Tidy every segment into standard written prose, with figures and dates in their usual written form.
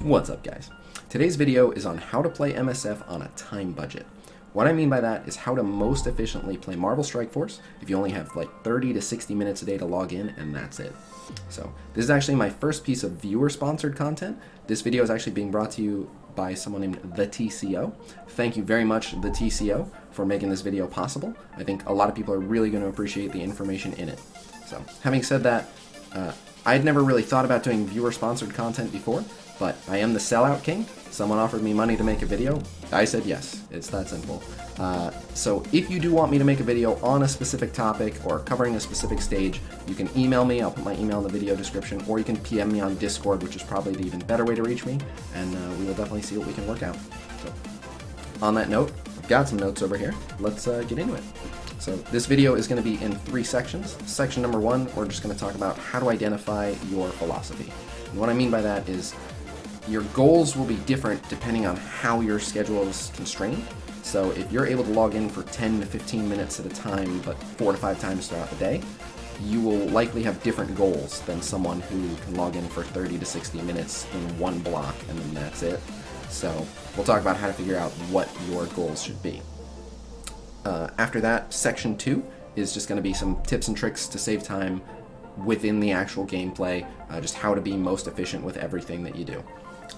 What's up, guys? Today's video is on how to play MSF on a time budget. What I mean by that is how to most efficiently play Marvel Strike Force if you only have like 30 to 60 minutes a day to log in, and that's it. So this is actually my first piece of viewer-sponsored content. This video is actually being brought to you by someone named The TCO. Thank you very much, The TCO, for making this video possible. I think a lot of people are really going to appreciate the information in it. So having said that, I'd never really thought about doing viewer-sponsored content before, but I am the sellout king. Someone offered me money to make a video. I said yes. It's that simple. So if you do want me to make a video on a specific topic or covering a specific stage, you can email me. I'll put my email in the video description, or you can PM me on Discord, which is probably the even better way to reach me, and we will definitely see what we can work out. So on that note, I've got some notes over here. Let's get into it. So this video is going to be in 3 sections. Section number 1, we're just going to talk about how to identify your philosophy. And what I mean by that is your goals will be different depending on how your schedule is constrained. So if you're able to log in for 10 to 15 minutes at a time, but 4 to 5 times throughout the day, you will likely have different goals than someone who can log in for 30 to 60 minutes in one block and then that's it. So we'll talk about how to figure out what your goals should be. After that, section 2 is just going to be some tips and tricks to save time within the actual gameplay, just how to be most efficient with everything that you do.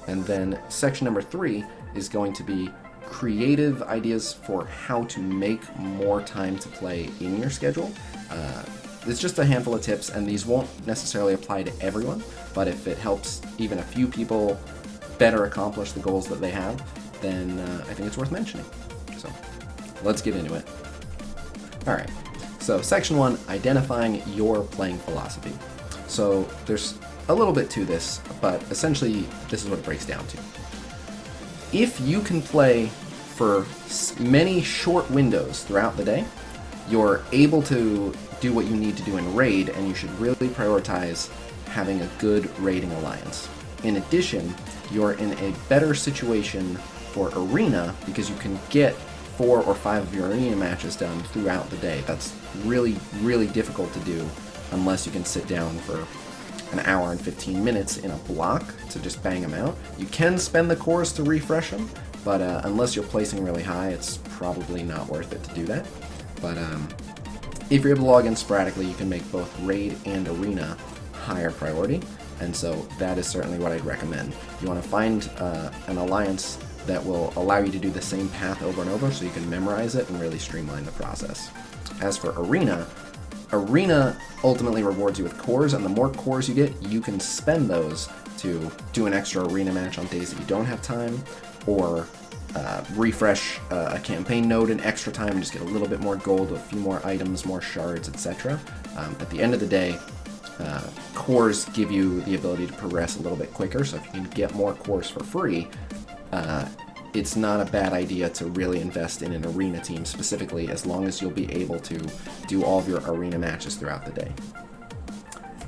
And then section number 3 is going to be creative ideas for how to make more time to play in your schedule. It's just a handful of tips, and these won't necessarily apply to everyone, but if it helps even a few people better accomplish the goals that they have, then I think it's worth mentioning. So let's get into it. Alright, so section 1, identifying your playing philosophy. So there's a little bit to this, but essentially this is what it breaks down to. If you can play for many short windows throughout the day, you're able to do what you need to do in raid, and you should really prioritize having a good raiding alliance. In addition, you're in a better situation for arena because you can get 4 or 5 of your arena matches done throughout the day. That's really, really difficult to do unless you can sit down for an hour and 15 minutes in a block to just bang them out. You can spend the cores to refresh them, but unless you're placing really high, it's probably not worth it to do that. But if you're able to log in sporadically, you can make both raid and arena higher priority, and so that is certainly what I'd recommend. You want to find an alliance that will allow you to do the same path over and over so you can memorize it and really streamline the process. As for arena ultimately rewards you with cores, and the more cores you get, you can spend those to do an extra arena match on days that you don't have time, or refresh a campaign node in extra time and just get a little bit more gold, a few more items, more shards, etc. At the end of the day, cores give you the ability to progress a little bit quicker, so if you can get more cores for free, it's not a bad idea to really invest in an arena team specifically, as long as you'll be able to do all of your arena matches throughout the day.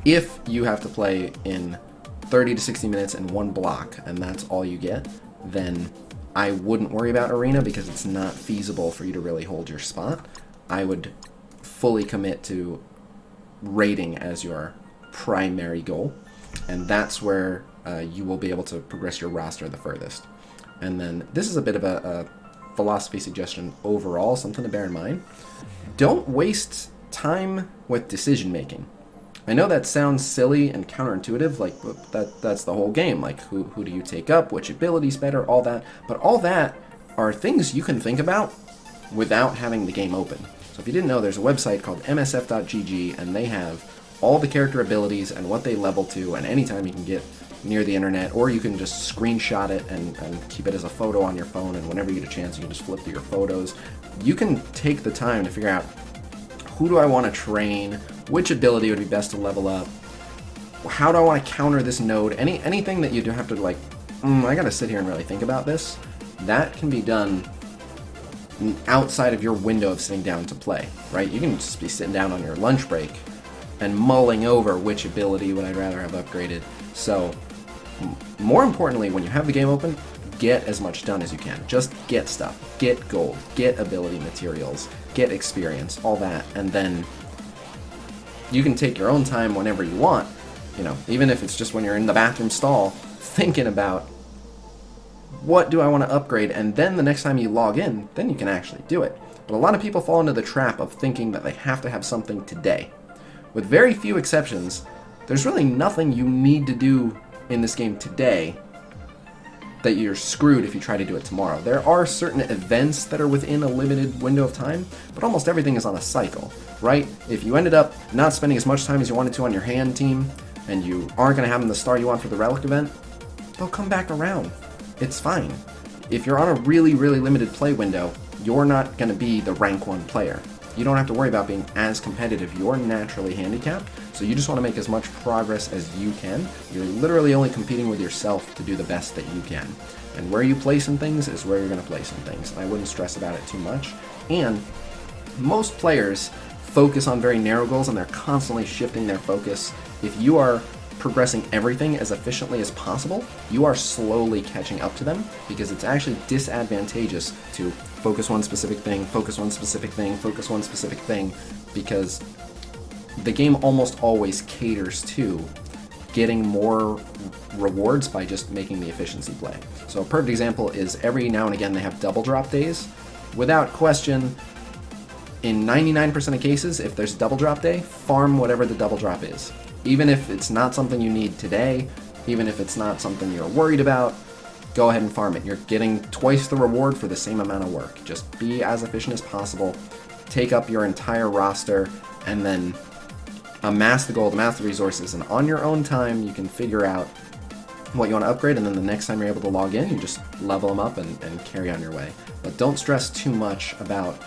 If you have to play in 30 to 60 minutes in one block and that's all you get, then I wouldn't worry about arena because it's not feasible for you to really hold your spot. I would fully commit to raiding as your primary goal, and that's where you will be able to progress your roster the furthest. And then this is a bit of a philosophy suggestion overall, something to bear in mind. Don't waste time with decision making. I know that sounds silly and counterintuitive, like that's the whole game, like who do you take up, which ability's better, all that, but all that are things you can think about without having the game open. So if you didn't know, there's a website called MSF.gg, and they have all the character abilities and what they level to, and anytime you can get near the internet, or you can just screenshot it and keep it as a photo on your phone, and whenever you get a chance you can just flip through your photos. You can take the time to figure out, who do I want to train, which ability would be best to level up, how do I want to counter this node, anything that you do have to like, I gotta sit here and really think about this, that can be done outside of your window of sitting down to play, right? You can just be sitting down on your lunch break and mulling over which ability would I rather have upgraded. So more importantly, when you have the game open, get as much done as you can. Just get stuff, get gold, get ability materials, get experience, all that, and then you can take your own time whenever you want, you know, even if it's just when you're in the bathroom stall thinking about what do I want to upgrade, and then the next time you log in, then you can actually do it. But a lot of people fall into the trap of thinking that they have to have something today. With very few exceptions, there's really nothing you need to do in this game today that you're screwed if you try to do it tomorrow. There are certain events that are within a limited window of time, but almost everything is on a cycle, right? If you ended up not spending as much time as you wanted to on your hand team, and you aren't going to have them the star you want for the relic event, they'll come back around. It's fine. If you're on a really, really limited play window, you're not going to be the rank 1 player. You don't have to worry about being as competitive. You're naturally handicapped, so you just want to make as much progress as you can. You're literally only competing with yourself to do the best that you can. And where you place in things is where you're going to place in things. I wouldn't stress about it too much. And most players focus on very narrow goals, and they're constantly shifting their focus. If you are progressing everything as efficiently as possible, you are slowly catching up to them, because it's actually disadvantageous to focus one specific thing, focus one specific thing, focus one specific thing, because the game almost always caters to getting more rewards by just making the efficiency play. So a perfect example is every now and again they have double drop days. Without question, in 99% of cases, if there's a double drop day, farm whatever the double drop is. Even if it's not something you need today, even if it's not something you're worried about, go ahead and farm it. You're getting twice the reward for the same amount of work. Just be as efficient as possible, take up your entire roster, and then amass the gold, amass the resources, and on your own time you can figure out what you want to upgrade, and then the next time you're able to log in, you just level them up and carry on your way. But don't stress too much about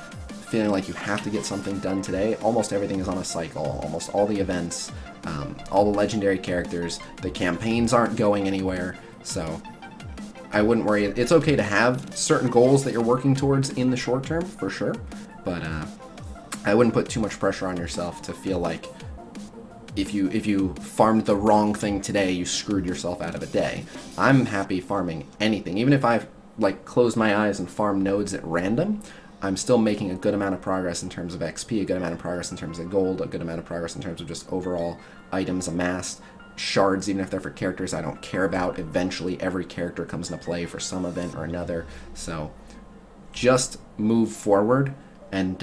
feeling like you have to get something done today. Almost everything is on a cycle. Almost all the events, all the legendary characters, the campaigns aren't going anywhere, so I wouldn't worry. It's okay to have certain goals that you're working towards in the short term, for sure, but I wouldn't put too much pressure on yourself to feel like if you farmed the wrong thing today, you screwed yourself out of a day. I'm happy farming anything. Even if I've closed my eyes and farmed nodes at random, I'm still making a good amount of progress in terms of XP, a good amount of progress in terms of gold, a good amount of progress in terms of just overall items amassed. Shards, even if they're for characters I don't care about, eventually every character comes into play for some event or another. So just move forward, and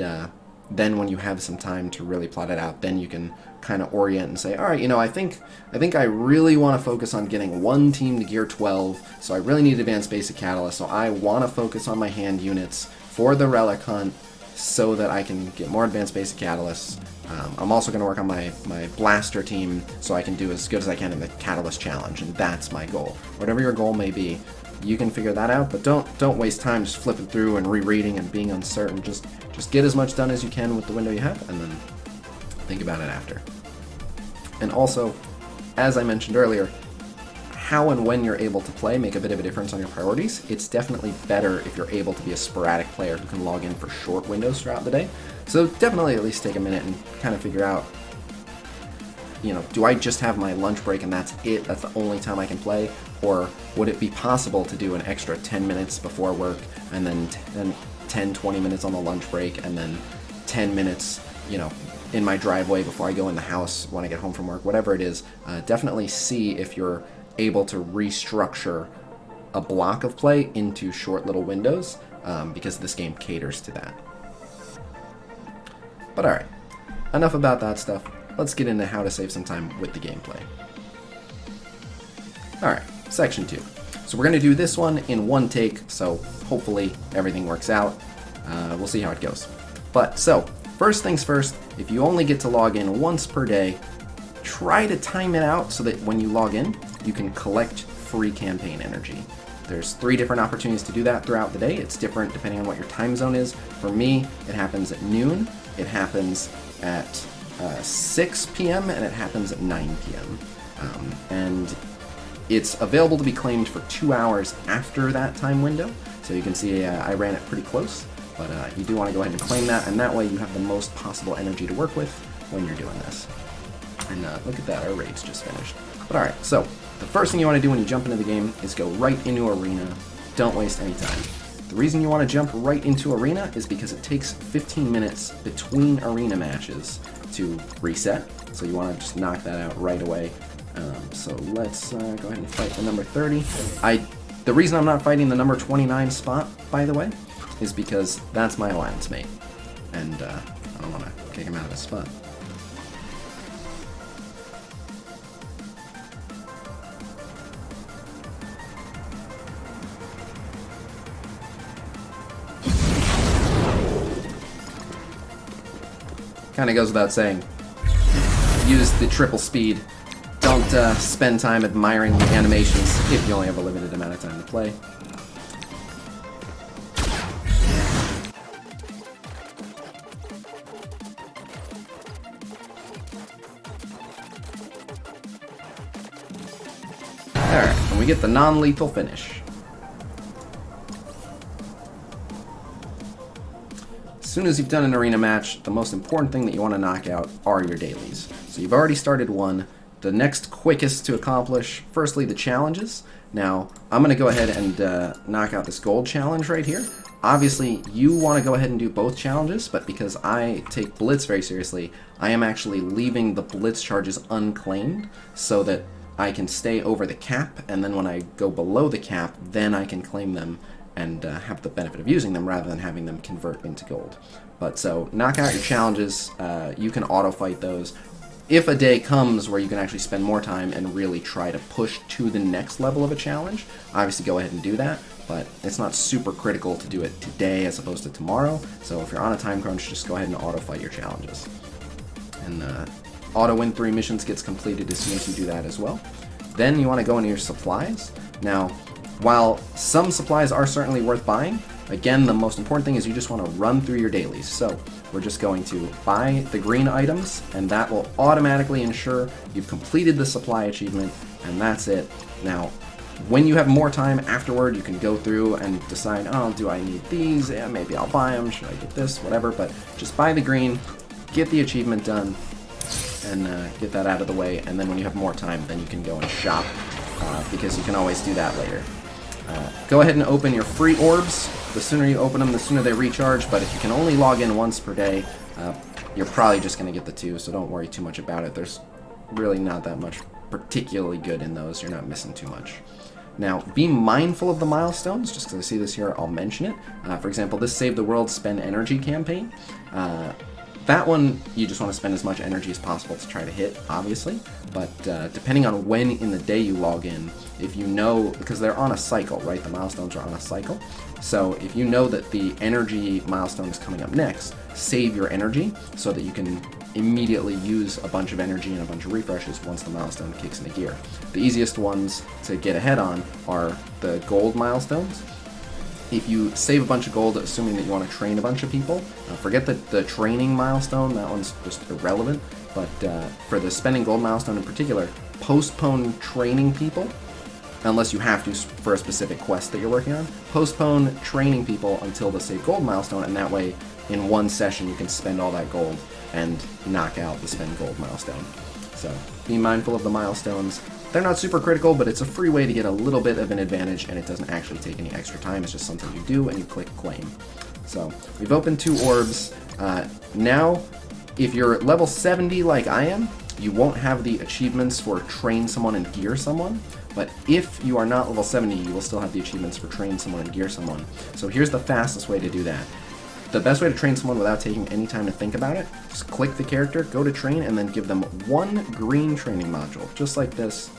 then when you have some time to really plot it out, then you can kind of orient and say, all right, I think I really want to focus on getting one team to gear 12, so I really need advanced basic catalyst, so I want to focus on my hand units for the relic hunt so that I can get more advanced basic catalysts. I'm also going to work on my blaster team so I can do as good as I can in the catalyst challenge, and that's my goal. Whatever your goal may be, you can figure that out, but don't waste time just flipping through and rereading and being uncertain. Just get as much done as you can with the window you have, and then think about it after. And also, as I mentioned earlier, how and when you're able to play make a bit of a difference on your priorities. It's definitely better if you're able to be a sporadic player who can log in for short windows throughout the day. So definitely at least take a minute and kind of figure out, do I just have my lunch break and that's it? That's the only time I can play? Or would it be possible to do an extra 10 minutes before work, and then 10, 20 minutes on the lunch break, and then 10 minutes, in my driveway before I go in the house when I get home from work, whatever it is. Definitely see if you're able to restructure a block of play into short little windows, because this game caters to that. But alright, enough about that stuff. Let's get into how to save some time with the gameplay. Alright, section 2. So we're going to do this one in one take, so hopefully everything works out. We'll see how it goes. So, first things first, if you only get to log in once per day, try to time it out so that when you log in, you can collect free campaign energy. There's 3 different opportunities to do that throughout the day. It's different depending on what your time zone is. For me, it happens at noon, it happens at 6 p.m., and it happens at 9 p.m. And it's available to be claimed for 2 hours after that time window. So you can see I ran it pretty close, but you do want to go ahead and claim that, and that way you have the most possible energy to work with when you're doing this. And look at that, our raid's just finished. But alright, so the first thing you want to do when you jump into the game is go right into Arena. Don't waste any time. The reason you want to jump right into Arena is because it takes 15 minutes between Arena matches to reset. So you want to just knock that out right away. So let's go ahead and fight for number 30. The reason I'm not fighting the number 29 spot, by the way, is because that's my alliance mate. And I don't want to kick him out of his spot. Kind of goes without saying. Use the triple speed. Don't spend time admiring the animations if you only have a limited amount of time to play. Alright, and we get the non-lethal finish. As soon as you've done an arena match, the most important thing that you want to knock out are your dailies. So you've already started one. The next quickest to accomplish, firstly, the challenges. Now, I'm going to go ahead and knock out this gold challenge right here. Obviously, you want to go ahead and do both challenges, but because I take Blitz very seriously, I am actually leaving the Blitz charges unclaimed so that I can stay over the cap, and then when I go below the cap, then I can claim them and have the benefit of using them rather than having them convert into gold. But so, knock out your challenges. You can auto-fight those. If a day comes where you can actually spend more time and really try to push to the next level of a challenge, obviously go ahead and do that, but it's not super critical to do it today as opposed to tomorrow, so if you're on a time crunch, just go ahead and auto-fight your challenges. And auto-win 3 missions gets completed as soon as you do that as well. Then you want to go into your supplies. Now, while some supplies are certainly worth buying, again, the most important thing is you just want to run through your dailies. So we're just going to buy the green items, and that will automatically ensure you've completed the supply achievement, and that's it. Now, when you have more time afterward, you can go through and decide, oh, do I need these? Yeah, maybe I'll buy them. Should I get this? Whatever. But just buy the green, get the achievement done, and get that out of the way. And then when you have more time, then you can go and shop, because you can always do that later. Go ahead and open your free orbs. The sooner you open them, the sooner they recharge, but if you can only log in once per day, you're probably just going to get the 2, so don't worry too much about it. There's really not that much particularly good in those. You're not missing too much. Now, be mindful of the milestones. Just because I see this here, I'll mention it. For example, this Save the World Spend Energy campaign. That one, you just want to spend as much energy as possible to try to hit, obviously. But depending on when in the day you log in, if you know, because they're on a cycle, right? The milestones are on a cycle. So if you know that the energy milestone is coming up next, save your energy so that you can immediately use a bunch of energy and a bunch of refreshes once the milestone kicks into gear. The easiest ones to get ahead on are the gold milestones. If you save a bunch of gold, assuming that you want to train a bunch of people, forget the training milestone, that one's just irrelevant, but for the spending gold milestone in particular, postpone training people, unless you have to for a specific quest that you're working on. Postpone training people until the save gold milestone, and that way, in one session, you can spend all that gold and knock out the spend gold milestone. So, be mindful of the milestones. They're not super critical, but it's a free way to get a little bit of an advantage, and it doesn't actually take any extra time. It's just something you do, and you click claim. So, we've opened 2 orbs. Now, if you're level 70 like I am, you won't have the achievements for train someone and gear someone, but if you are not level 70, you will still have the achievements for train someone and gear someone. So here's the fastest way to do that. The best way to train someone without taking any time to think about it, just click the character, go to train, and then give them 1 green training module, just like this.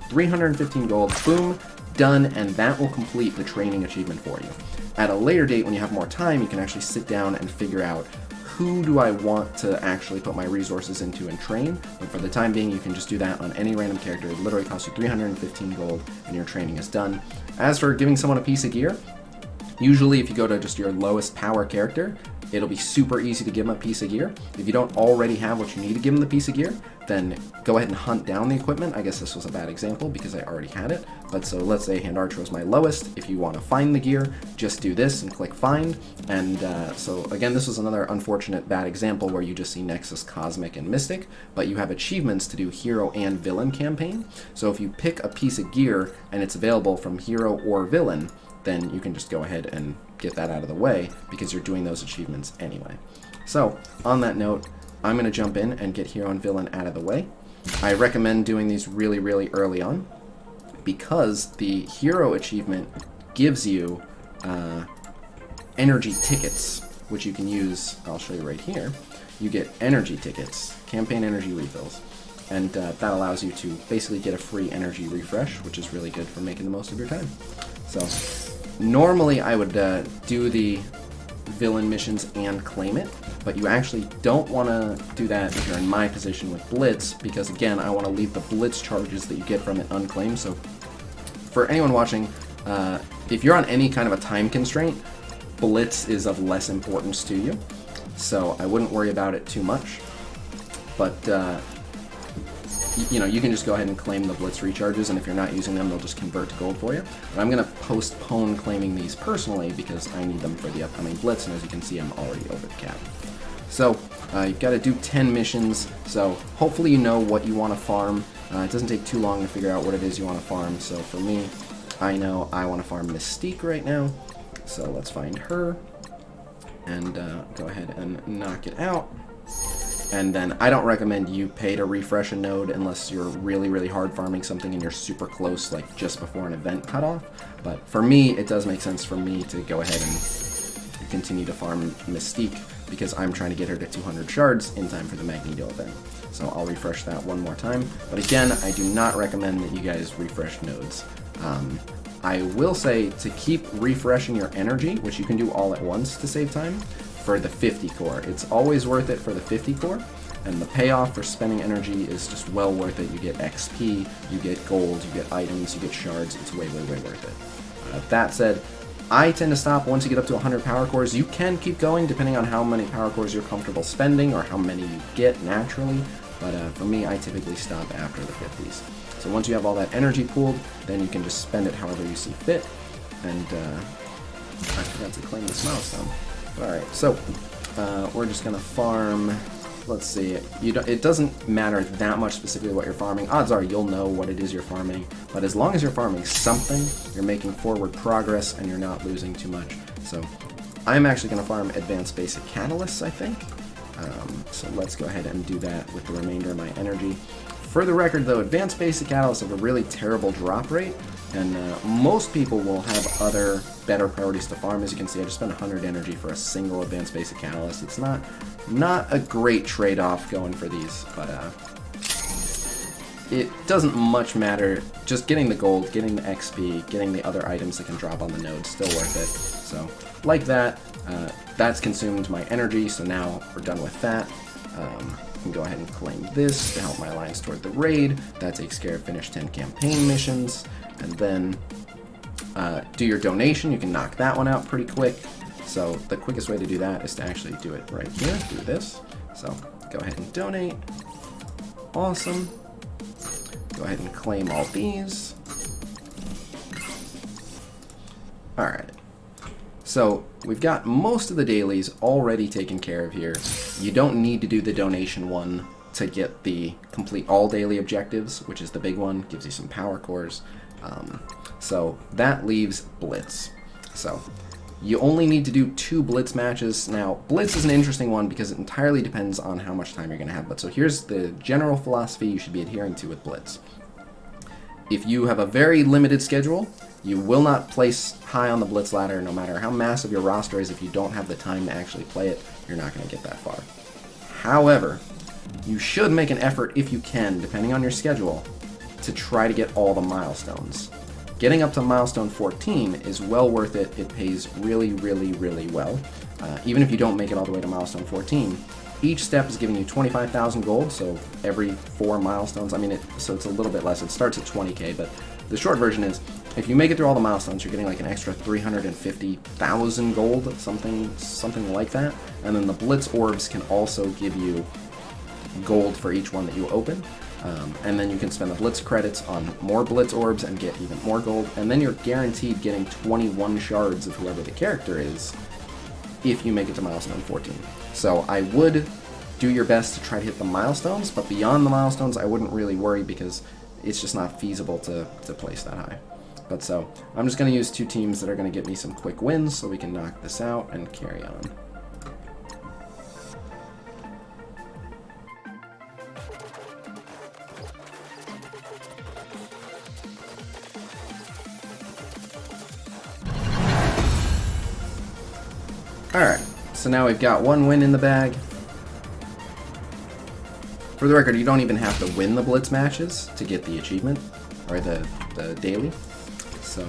315 gold, boom, done, and that will complete the training achievement for you. At a later date, when you have more time, you can actually sit down and figure out who do I want to actually put my resources into and train, but for the time being, you can just do that on any random character. It literally costs you 315 gold, and your training is done. As for giving someone a piece of gear, usually if you go to just your lowest power character, it'll be super easy to give them a piece of gear. If you don't already have what you need to give them the piece of gear, then go ahead and hunt down the equipment. I guess this was a bad example because I already had it, but so let's say Hand Archer was my lowest. If you want to find the gear, just do this and click find. And so again, this was another unfortunate bad example where you just see Nexus, Cosmic, and Mystic, but you have achievements to do hero and villain campaign. So if you pick a piece of gear and it's available from hero or villain, then you can just go ahead and get that out of the way because you're doing those achievements anyway. So, on that note, I'm going to jump in and get hero and villain out of the way. I recommend doing these really, really early on because the hero achievement gives you energy tickets, which you can use. I'll show you right here. You get energy tickets, campaign energy refills, and that allows you to basically get a free energy refresh, which is really good for making the most of your time. So normally I would do the villain missions and claim it, but you actually don't want to do that if you're in my position with Blitz, because again, I want to leave the Blitz charges that you get from it unclaimed. So for anyone watching, if you're on any kind of a time constraint, Blitz is of less importance to you, so I wouldn't worry about it too much. But you know, you can just go ahead and claim the Blitz recharges, and if you're not using them, they'll just convert to gold for you. But I'm going to postpone claiming these personally because I need them for the upcoming Blitz, and as you can see, I'm already over the cap. So you've got to do 10 missions, so hopefully you know what you want to farm. It doesn't take too long to figure out what it is you want to farm, so for me, I know I want to farm Mystique right now, so let's find her, and go ahead and knock it out. And then I don't recommend you pay to refresh a node unless you're really, really hard farming something and you're super close, like just before an event cutoff. But for me, it does make sense for me to go ahead and continue to farm Mystique because I'm trying to get her to 200 shards in time for the Magneto event. So I'll refresh that one more time. But again, I do not recommend that you guys refresh nodes. I will say to keep refreshing your energy, which you can do all at once to save time, for the 50 core. It's always worth it for the 50 core, and the payoff for spending energy is just well worth it. You get XP, you get gold, you get items, you get shards. It's way, way, way worth it. That said, I tend to stop once you get up to 100 power cores. You can keep going depending on how many power cores you're comfortable spending or how many you get naturally, but for me, I typically stop after the 50s. So once you have all that energy pooled, then you can just spend it however you see fit, and I forgot to claim this milestone. Alright, so we're just going to farm, let's see, it doesn't matter that much specifically what you're farming. Odds are you'll know what it is you're farming, but as long as you're farming something, you're making forward progress and you're not losing too much. So I'm actually going to farm Advanced Basic Catalysts, I think. So let's go ahead and do that with the remainder of my energy. For the record though, Advanced Basic Catalysts have a really terrible drop rate, and most people will have other better priorities to farm. As you can see, I just spent 100 energy for a single Advanced Basic Catalyst. It's not a great trade-off going for these, but it doesn't much matter. Just getting the gold, getting the XP, getting the other items that can drop on the node, still worth it. So, like that, that's consumed my energy, so now we're done with that. I can go ahead and claim this to help my alliance toward the raid. That takes care of finish 10 campaign missions. And then do your donation. You can knock that one out pretty quick. So the quickest way to do that is to actually do it right here, do this. So go ahead and donate. Awesome. Go ahead and claim all these. Alright. So we've got most of the dailies already taken care of here. You don't need to do the donation one to get the complete all daily objectives, which is the big one, gives you some power cores. So that leaves Blitz. So you only need to do 2 Blitz matches. Now, Blitz is an interesting one because it entirely depends on how much time you're going to have. But so here's the general philosophy you should be adhering to with Blitz. If you have a very limited schedule, you will not place high on the Blitz ladder no matter how massive your roster is. If you don't have the time to actually play it, you're not going to get that far. However, you should make an effort if you can, depending on your schedule, to try to get all the milestones. Getting up to milestone 14 is well worth it. It pays really, really, really well. Even if you don't make it all the way to milestone 14, each step is giving you 25,000 gold, so every 4 milestones, so it's a little bit less. It starts at 20k, but the short version is, if you make it through all the milestones, you're getting like an extra 350,000 gold, something like that. And then the Blitz orbs can also give you gold for each one that you open. And then you can spend the Blitz credits on more Blitz orbs and get even more gold. And then you're guaranteed getting 21 shards of whoever the character is if you make it to milestone 14. So I would do your best to try to hit the milestones, but beyond the milestones, I wouldn't really worry because it's just not feasible to place that high. But so, I'm just going to use 2 teams that are going to get me some quick wins so we can knock this out and carry on. Alright, so now we've got one win in the bag. For the record, you don't even have to win the blitz matches to get the achievement, or the daily. So,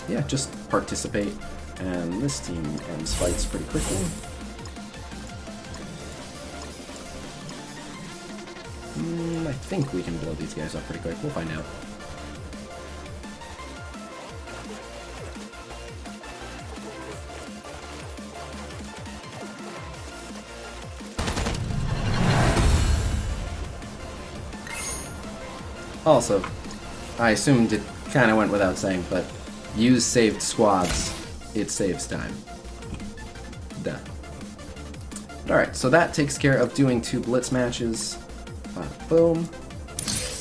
yeah, just participate, and this team ends fights pretty quickly. I think we can blow these guys up pretty quick. We'll find out. Also, I assumed it kind of went without saying, but use saved squads. It saves time. Done. Alright, so that takes care of doing 2 blitz matches. Boom.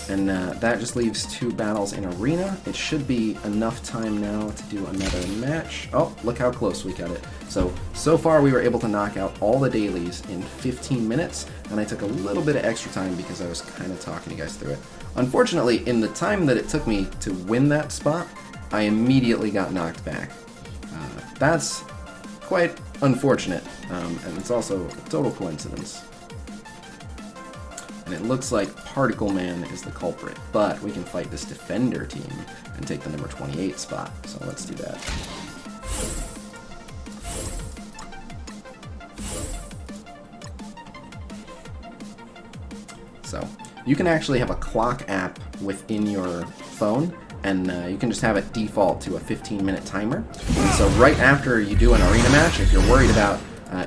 And that just leaves 2 battles in arena. It should be enough time now to do another match. Oh, look how close we got it. So far we were able to knock out all the dailies in 15 minutes, and I took a little bit of extra time because I was kind of talking you guys through it. Unfortunately, in the time that it took me to win that spot, I immediately got knocked back. That's quite unfortunate, and it's also a total coincidence. And it looks like Particle Man is the culprit, but we can fight this defender team and take the number 28 spot, so let's do that. So, you can actually have a clock app within your phone, and you can just have it default to a 15-minute timer. And so right after you do an arena match, if you're worried about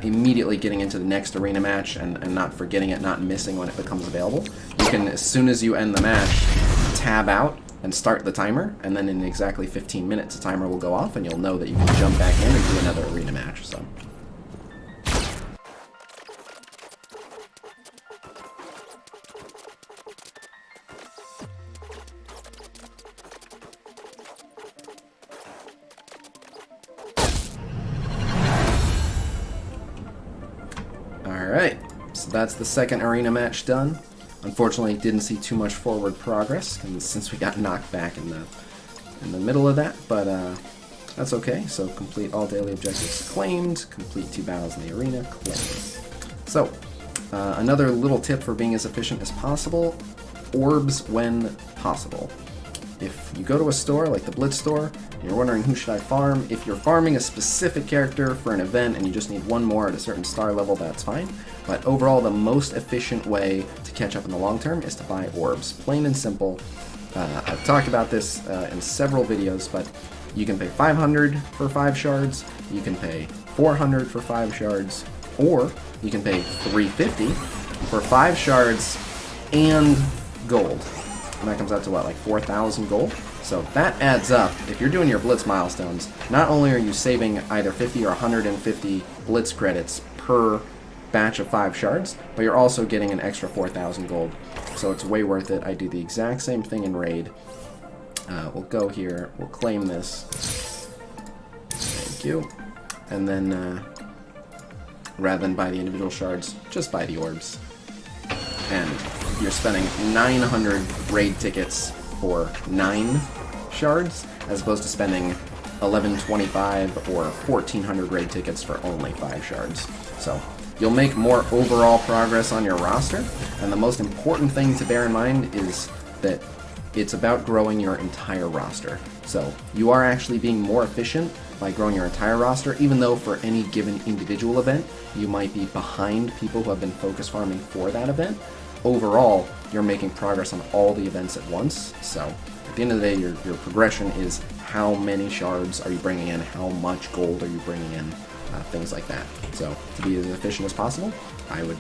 immediately getting into the next arena match and not forgetting it, not missing when it becomes available, you can, as soon as you end the match, tab out and start the timer, and then in exactly 15 minutes the timer will go off and you'll know that you can jump back in and do another arena match. So. Alright, so that's the second arena match done. Unfortunately, didn't see too much forward progress since we got knocked back in the middle of that, but that's okay. So complete all daily objectives claimed, complete 2 battles in the arena claimed. So another little tip for being as efficient as possible: orbs when possible. If you go to a store like the Blitz store, and you're wondering who should I farm, if you're farming a specific character for an event and you just need 1 more at a certain star level, that's fine. But overall, the most efficient way to catch up in the long term is to buy orbs. Plain and simple. I've talked about this in several videos, but you can pay 500 for 5 shards, you can pay 400 for 5 shards, or you can pay 350 for 5 shards and gold. And that comes out to what, like 4,000 gold? So that adds up. If you're doing your Blitz milestones, not only are you saving either 50 or 150 Blitz credits per batch of 5 shards, but you're also getting an extra 4,000 gold. So it's way worth it. I do the exact same thing in Raid. We'll go here, we'll claim this. Thank you. And then, rather than buy the individual shards, just buy the orbs. And you're spending 900 raid tickets for 9 shards, as opposed to spending 1125 or 1400 raid tickets for only 5 shards. So you'll make more overall progress on your roster, and the most important thing to bear in mind is that it's about growing your entire roster. So you are actually being more efficient by growing your entire roster, even though for any given individual event, you might be behind people who have been focus farming for that event. Overall, you're making progress on all the events at once. So at the end of the day, your progression is how many shards are you bringing in, how much gold are you bringing in, things like that. So to be as efficient as possible, I would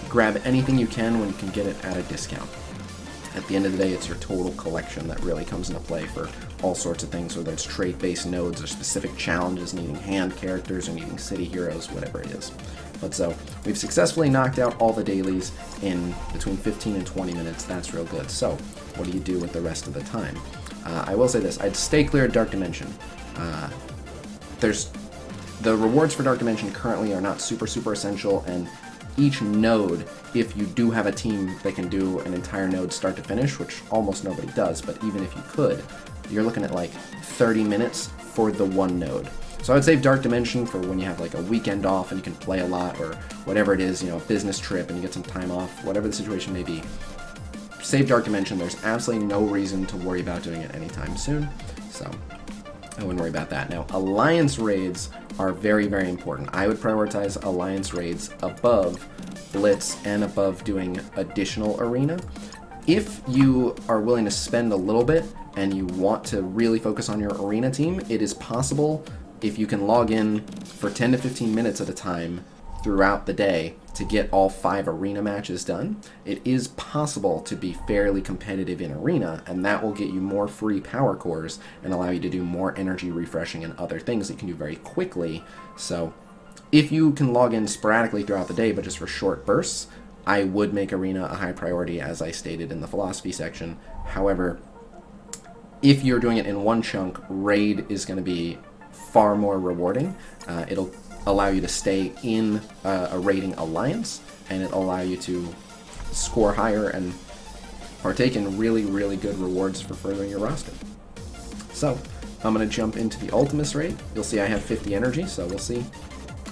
grab anything you can when you can get it at a discount. At the end of the day, it's your total collection that really comes into play for all sorts of things, whether it's trade-based nodes or specific challenges needing hand characters or needing city heroes, whatever it is. But so, we've successfully knocked out all the dailies in between 15 and 20 minutes. That's real good. So, what do you do with the rest of the time? I will say this, I'd stay clear of Dark Dimension. The rewards for Dark Dimension currently are not super essential, and each node, if you do have a team that can do an entire node start to finish, which almost nobody does, but even if you could, you're looking at like 30 minutes for the 1 node. So I would save Dark Dimension for when you have like a weekend off and you can play a lot, or whatever it is, you know, a business trip and you get some time off, whatever the situation may be. Save Dark Dimension. There's absolutely no reason to worry about doing it anytime soon, so I wouldn't worry about that. Now, Alliance raids are very, very important. I would prioritize Alliance raids above Blitz and above doing additional arena. If you are willing to spend a little bit and you want to really focus on your arena team, it is possible, if you can log in for 10 to 15 minutes at a time throughout the day, to get all 5 arena matches done. It is possible to be fairly competitive in arena, and that will get you more free power cores and allow you to do more energy refreshing and other things that you can do very quickly. So if you can log in sporadically throughout the day, but just for short bursts, I would make arena a high priority, as I stated in the philosophy section. However, if you're doing it in one chunk, raid is going to be far more rewarding. It'll allow you to stay in a raiding alliance, and it'll allow you to score higher and partake in really, really good rewards for furthering your roster. So I'm going to jump into the Ultimus raid. You'll see I have 50 energy, so we'll see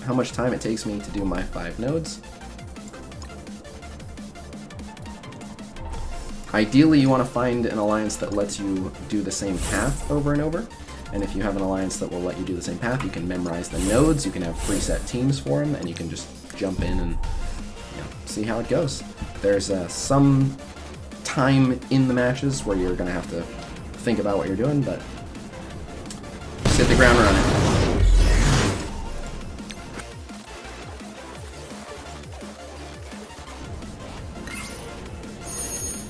how much time it takes me to do my 5 nodes. Ideally, you want to find an alliance that lets you do the same path over and over. And if you have an alliance that will let you do the same path, you can memorize the nodes, you can have preset teams for them, and you can just jump in and, you know, see how it goes. There's some time in the matches where you're going to have to think about what you're doing, but just hit the ground running.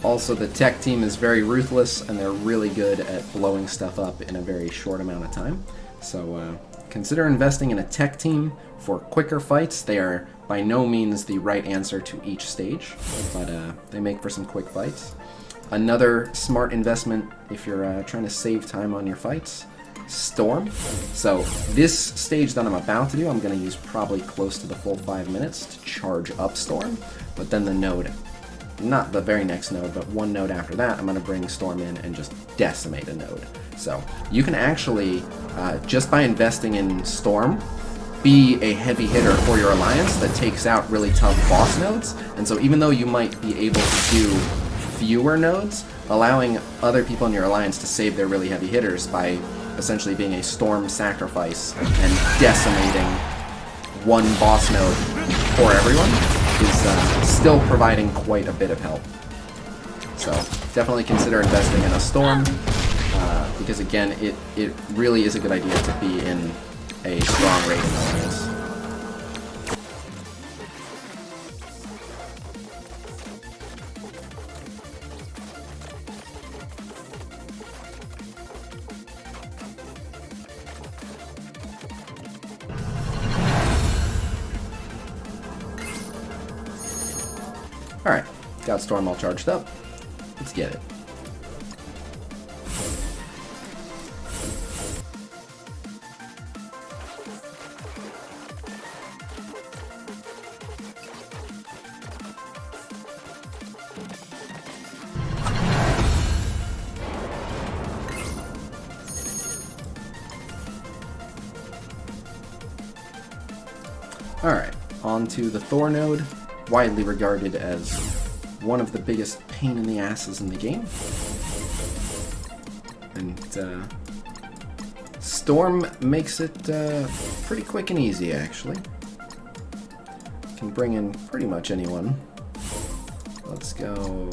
Also, the tech team is very ruthless, and they're really good at blowing stuff up in a very short amount of time. So consider investing in a tech team for quicker fights. They are by no means the right answer to each stage, but they make for some quick fights. Another smart investment if you're trying to save time on your fights, Storm. So this stage that I'm about to do, I'm going to use probably close to the full 5 minutes to charge up Storm, but then the node, not the very next node, but one node after that, I'm going to bring Storm in and just decimate a node. So you can actually, just by investing in Storm, be a heavy hitter for your alliance that takes out really tough boss nodes. And so even though you might be able to do fewer nodes, allowing other people in your alliance to save their really heavy hitters by essentially being a Storm sacrifice and decimating one boss node for everyone is still providing quite a bit of help. So definitely consider investing in a Storm, because again, it really is a good idea to be in a strong raiding alliance. Alright, got Storm all charged up. Let's get it. Alright, on to the Thor node, widely regarded as one of the biggest pain in the asses in the game. And Storm makes it pretty quick and easy, actually. Can bring in pretty much anyone. Let's go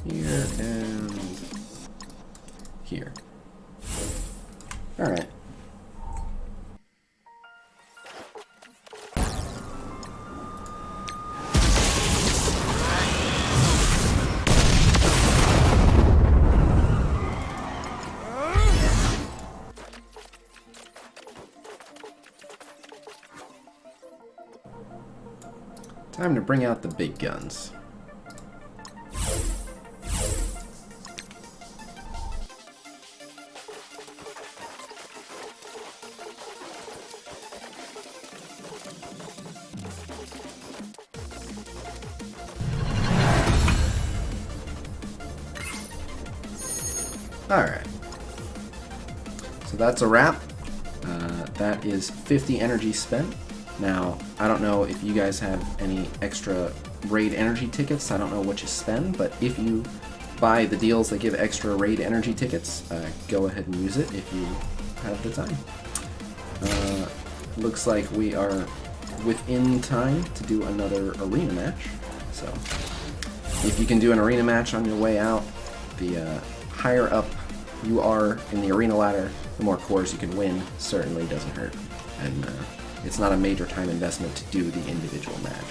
here and here. Alright. Time to bring out the big guns. Alright. that's a wrap. That is 50 energy spent. Now, I don't know if you guys have any extra raid energy tickets. I don't know what you spend, but if you buy the deals that give extra raid energy tickets, go ahead and use it if you have the time. Looks like we are within time to do another arena match. So, if you can do an arena match on your way out, the higher up you are in the arena ladder, the more cores you can win. Certainly doesn't hurt. And it's not a major time investment to do the individual match.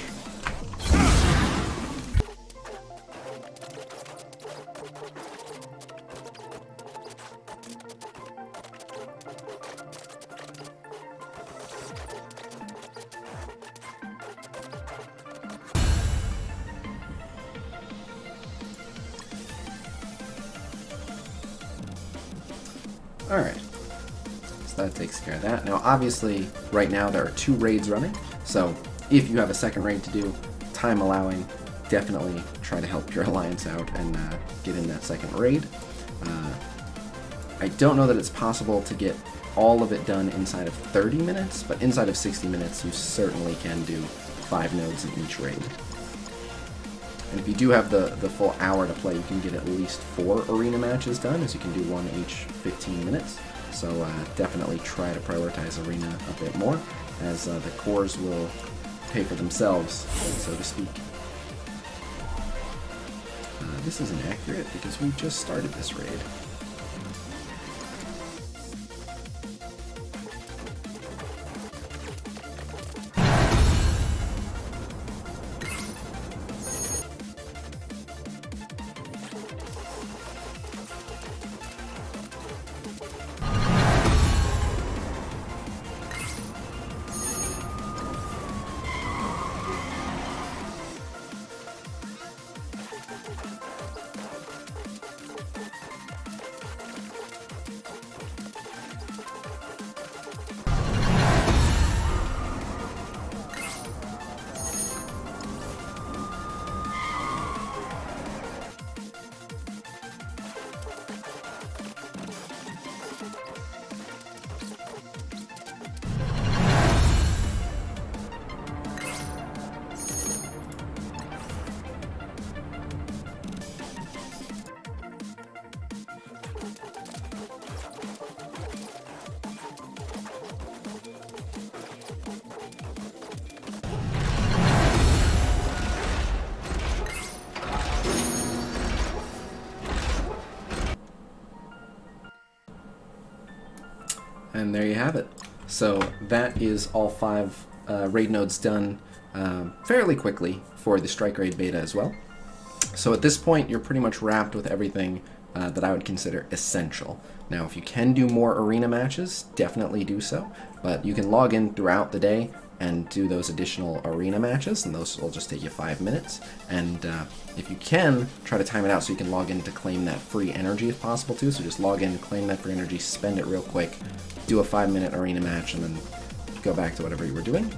Alright, so that takes care of that. Now obviously, right now there are 2 raids running, so if you have a second raid to do, time allowing, definitely try to help your alliance out and get in that second raid. I don't know that it's possible to get all of it done inside of 30 minutes, but inside of 60 minutes you certainly can do 5 nodes in each raid. And if you do have the full hour to play, you can get at least 4 arena matches done, as you can do 1 each 15 minutes. So definitely try to prioritize arena a bit more, as the cores will pay for themselves, so to speak. This isn't accurate because we just started this raid. And there you have it. So that is all 5 raid nodes done fairly quickly for the Strike Raid beta as well. So at this point, you're pretty much wrapped with everything that I would consider essential. Now, if you can do more arena matches, definitely do so, but you can log in throughout the day and do those additional arena matches, and those will just take you 5 minutes. And if you can, try to time it out so you can log in to claim that free energy if possible too. So just log in, claim that free energy, spend it real quick, do a 5-minute arena match, and then go back to whatever you were doing.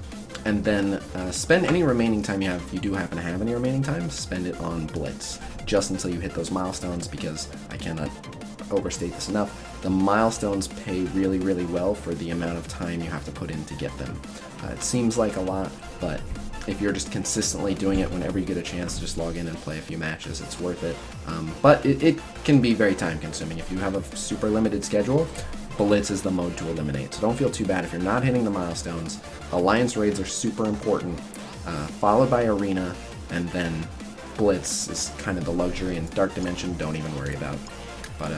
And then spend any remaining time you have, if you do happen to have any remaining time, spend it on Blitz, just until you hit those milestones, because I cannot overstate this enough. The milestones pay really, really well for the amount of time you have to put in to get them. It seems like a lot, but if you're just consistently doing it whenever you get a chance to just log in and play a few matches, it's worth it. But it can be very time consuming. If you have a super limited schedule, Blitz is the mode to eliminate. So don't feel too bad if you're not hitting the milestones. Alliance raids are super important, followed by Arena, and then Blitz is kind of the luxury, and Dark Dimension, don't even worry about. But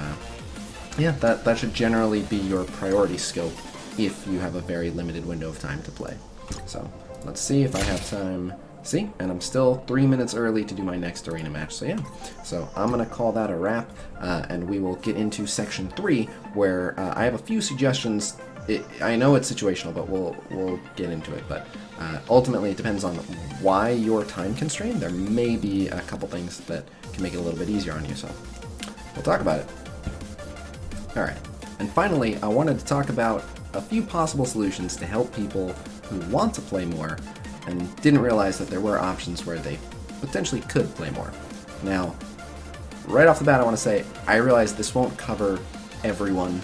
yeah, that should generally be your priority scope if you have a very limited window of time to play. So let's see if I have time. See, and I'm still 3 minutes early to do my next arena match, so yeah. So I'm gonna call that a wrap, and we will get into section 3, where I have a few suggestions. I know it's situational, but we'll get into it. But ultimately, it depends on why you're time constrained. There may be a couple things that can make it a little bit easier on you, so we'll talk about it. All right, and finally, I wanted to talk about a few possible solutions to help people who want to play more and didn't realize that there were options where they potentially could play more. Now, right off the bat, I want to say, I realize this won't cover everyone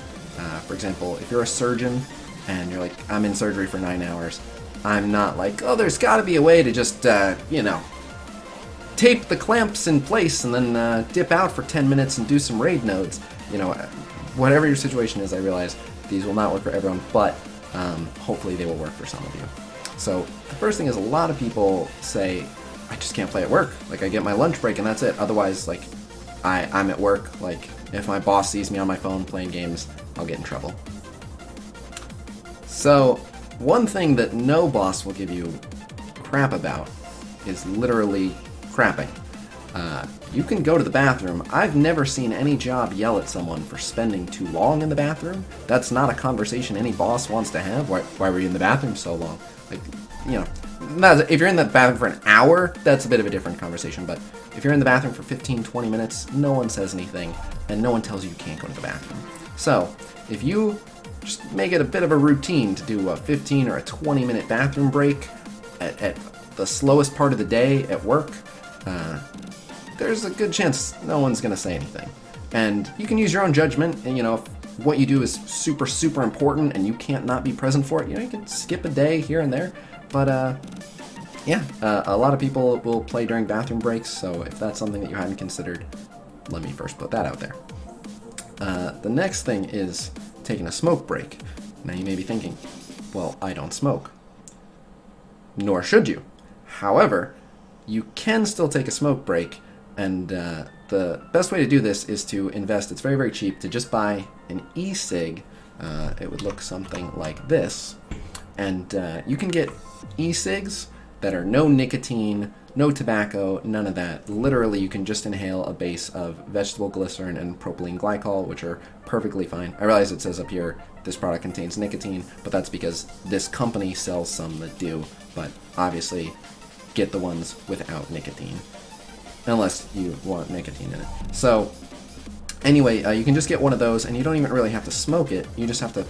For example, if you're a surgeon and you're like, I'm in surgery for 9 hours, I'm not like, oh, there's got to be a way to just, tape the clamps in place and then dip out for 10 minutes and do some raid nodes. Whatever your situation is, I realize these will not work for everyone, but hopefully they will work for some of you. So the first thing is, a lot of people say, I just can't play at work. Like, I get my lunch break and that's it. Otherwise, like, I'm at work. Like, if my boss sees me on my phone playing games, I'll get in trouble. So one thing that no boss will give you crap about is literally crapping. You can go to the bathroom. I've never seen any job yell at someone for spending too long in the bathroom. That's not a conversation any boss wants to have. Why were you in the bathroom so long? Like, if you're in the bathroom for an hour, that's a bit of a different conversation. But if you're in the bathroom for 15, 20 minutes, no one says anything, and no one tells you you can't go to the bathroom. So if you just make it a bit of a routine to do a 15 or a 20-minute bathroom break at the slowest part of the day at work, there's a good chance no one's going to say anything. And you can use your own judgment, and if what you do is super, super important and you can't not be present for it, you can skip a day here and there. But a lot of people will play during bathroom breaks, so if that's something that you hadn't considered, let me first put that out there. The next thing is taking a smoke break. Now you may be thinking, well, I don't smoke. Nor should you. However, you can still take a smoke break, and the best way to do this is to invest. It's very, very cheap to just buy an e-cig. It would look something like this, and you can get e-cigs that are no nicotine, no tobacco, none of that. Literally, you can just inhale a base of vegetable glycerin and propylene glycol, which are perfectly fine. I realize it says up here this product contains nicotine, but that's because this company sells some that do. But obviously, get the ones without nicotine, unless you want nicotine in it. So anyway, you can just get one of those, and you don't even really have to smoke it. You just have to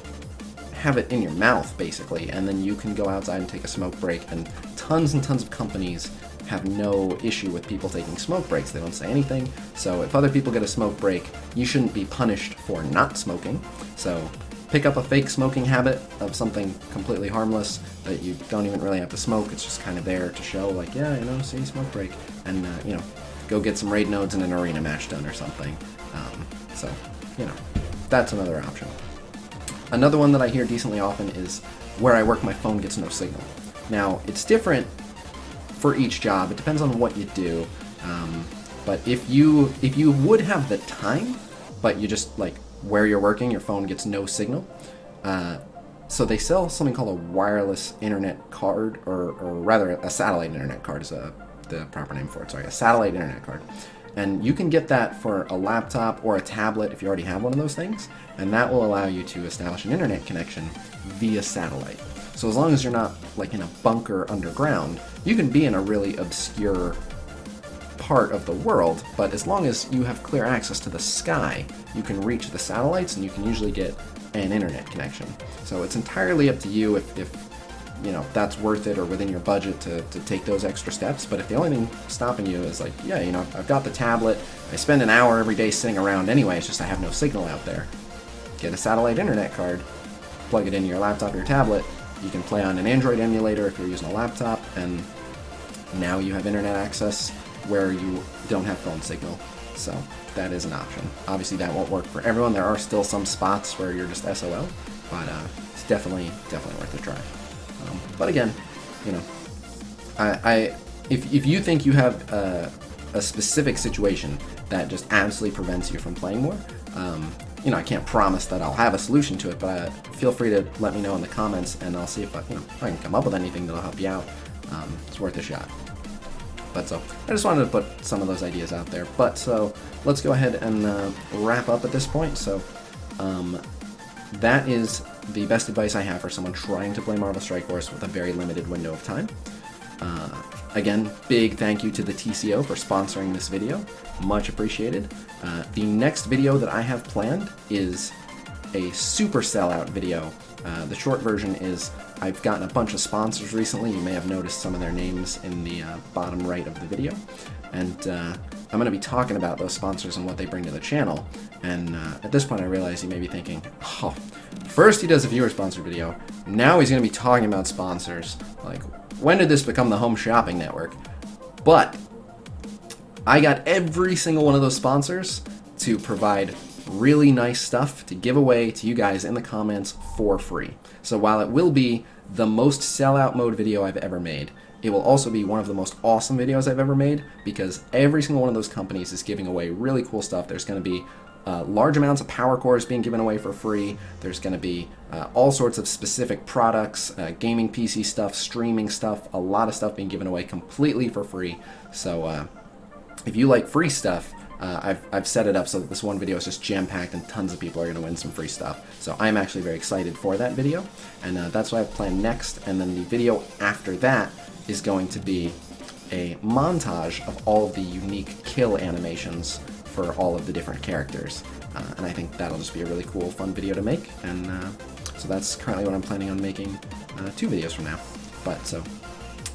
have it in your mouth, basically, and then you can go outside and take a smoke break. And tons of companies have no issue with people taking smoke breaks. They don't say anything. So if other people get a smoke break, you shouldn't be punished for not smoking. So pick up a fake smoking habit of something completely harmless that you don't even really have to smoke. It's just kind of there to show, like, yeah, see, smoke break. And, go get some raid nodes and an arena match done or something. So, that's another option. Another one that I hear decently often is, where I work, my phone gets no signal. Now, it's different for each job. It depends on what you do. But if you would have the time, but you just, like, where you're working, your phone gets no signal. So they sell something called a wireless internet card, or rather a satellite internet card is the proper name for it. Sorry, a satellite internet card. And you can get that for a laptop or a tablet if you already have one of those things, and that will allow you to establish an internet connection via satellite. So as long as you're not like in a bunker underground, you can be in a really obscure part of the world, but as long as you have clear access to the sky, you can reach the satellites and you can usually get an internet connection. So it's entirely up to you if that's worth it or within your budget to take those extra steps. But if the only thing stopping you is like, I've got the tablet, I spend an hour every day sitting around anyway, it's just I have no signal out there. Get a satellite internet card, plug it into your laptop or your tablet, you can play on an Android emulator if you're using a laptop, and now you have internet access where you don't have phone signal. So that is an option. Obviously that won't work for everyone. There are still some spots where you're just SOL, but it's definitely worth a try. But again, if you think you have a specific situation that just absolutely prevents you from playing more, I can't promise that I'll have a solution to it, but feel free to let me know in the comments, and I'll see if I can come up with anything that'll help you out. It's worth a shot. But so, I just wanted to put some of those ideas out there. But so, let's go ahead and wrap up at this point. So, that is the best advice I have for someone trying to play Marvel Strike Force with a very limited window of time. Again, big thank you to the TCO for sponsoring this video. Much appreciated. The next video that I have planned is a super sellout video. The short version is I've gotten a bunch of sponsors recently. You may have noticed some of their names in the bottom right of the video. And I'm going to be talking about those sponsors and what they bring to the channel. And at this point, I realize you may be thinking, oh, first he does a viewer-sponsored video, now he's going to be talking about sponsors. Like, when did this become the Home Shopping Network? But I got every single one of those sponsors to provide really nice stuff to give away to you guys in the comments for free. So while it will be the most sellout mode video I've ever made, it will also be one of the most awesome videos I've ever made, because every single one of those companies is giving away really cool stuff. There's going to be large amounts of power cores being given away for free. There's going to be all sorts of specific products, gaming PC stuff, streaming stuff, a lot of stuff being given away completely for free. So if you like free stuff, I've set it up so that this one video is just jam-packed and tons of people are going to win some free stuff. So I'm actually very excited for that video, and that's what I've planned next. And then the video after that is going to be a montage of all of the unique kill animations for all of the different characters. And I think that'll just be a really cool, fun video to make. And so that's currently what I'm planning on making 2 videos from now. But so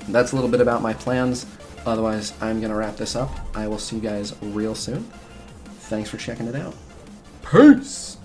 that's a little bit about my plans. Otherwise, I'm going to wrap this up. I will see you guys real soon. Thanks for checking it out. Peace!